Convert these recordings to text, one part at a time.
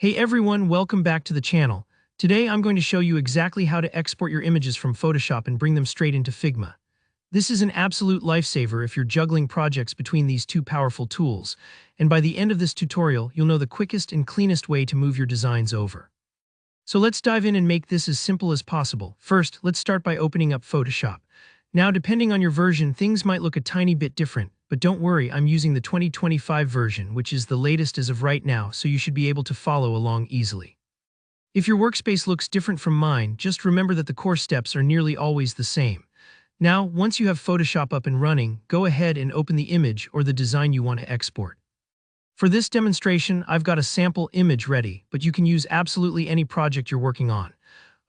Hey everyone, welcome back to the channel. Today I'm going to show you exactly how to export your images from Photoshop and bring them straight into Figma. This is an absolute lifesaver if you're juggling projects between these two powerful tools, and by the end of this tutorial, you'll know the quickest and cleanest way to move your designs over. So let's dive in and make this as simple as possible. First, let's start by opening up Photoshop. Now, depending on your version, things might look a tiny bit different, but don't worry, I'm using the 2025 version, which is the latest as of right now, so you should be able to follow along easily. If your workspace looks different from mine, just remember that the core steps are nearly always the same. Now, once you have Photoshop up and running, go ahead and open the image or the design you want to export. For this demonstration, I've got a sample image ready, but you can use absolutely any project you're working on.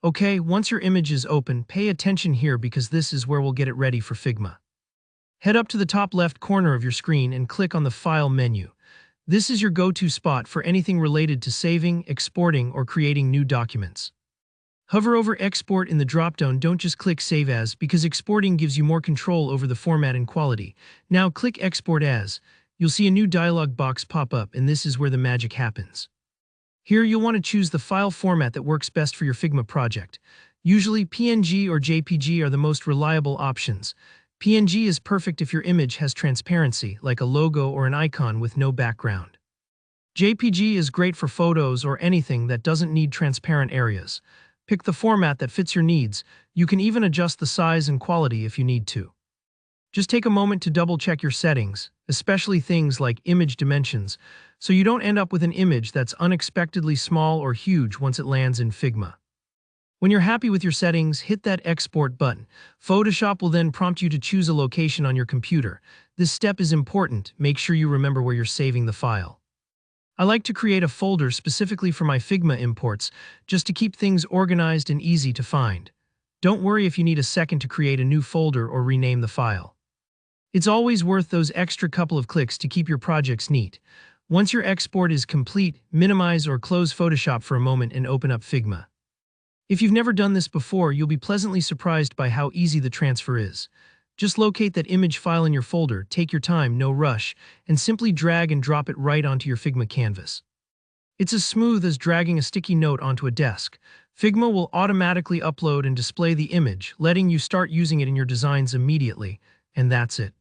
Okay, once your image is open, pay attention here because this is where we'll get it ready for Figma. Head up to the top left corner of your screen and click on the File menu. This is your go-to spot for anything related to saving, exporting, or creating new documents. Hover over Export in the dropdown, don't just click Save As, because exporting gives you more control over the format and quality. Now click Export As. You'll see a new dialog box pop up, and this is where the magic happens. Here you'll want to choose the file format that works best for your Figma project. Usually PNG or JPG are the most reliable options. PNG is perfect if your image has transparency, like a logo or an icon with no background. JPG is great for photos or anything that doesn't need transparent areas. Pick the format that fits your needs. You can even adjust the size and quality if you need to. Just take a moment to double-check your settings, especially things like image dimensions, so you don't end up with an image that's unexpectedly small or huge once it lands in Figma. When you're happy with your settings, hit that Export button. Photoshop will then prompt you to choose a location on your computer. This step is important. Make sure you remember where you're saving the file. I like to create a folder specifically for my Figma imports, just to keep things organized and easy to find. Don't worry if you need a second to create a new folder or rename the file. It's always worth those extra couple of clicks to keep your projects neat. Once your export is complete, minimize or close Photoshop for a moment and open up Figma. If you've never done this before, you'll be pleasantly surprised by how easy the transfer is. Just locate that image file in your folder, take your time, no rush, and simply drag and drop it right onto your Figma canvas. It's as smooth as dragging a sticky note onto a desk. Figma will automatically upload and display the image, letting you start using it in your designs immediately, and that's it.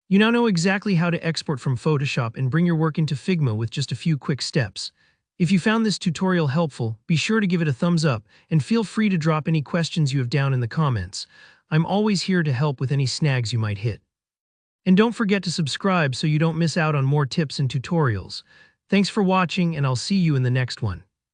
You now know exactly how to export from Photoshop and bring your work into Figma with just a few quick steps. If you found this tutorial helpful, be sure to give it a thumbs up and feel free to drop any questions you have down in the comments. I'm always here to help with any snags you might hit. And don't forget to subscribe so you don't miss out on more tips and tutorials. Thanks for watching, and I'll see you in the next one.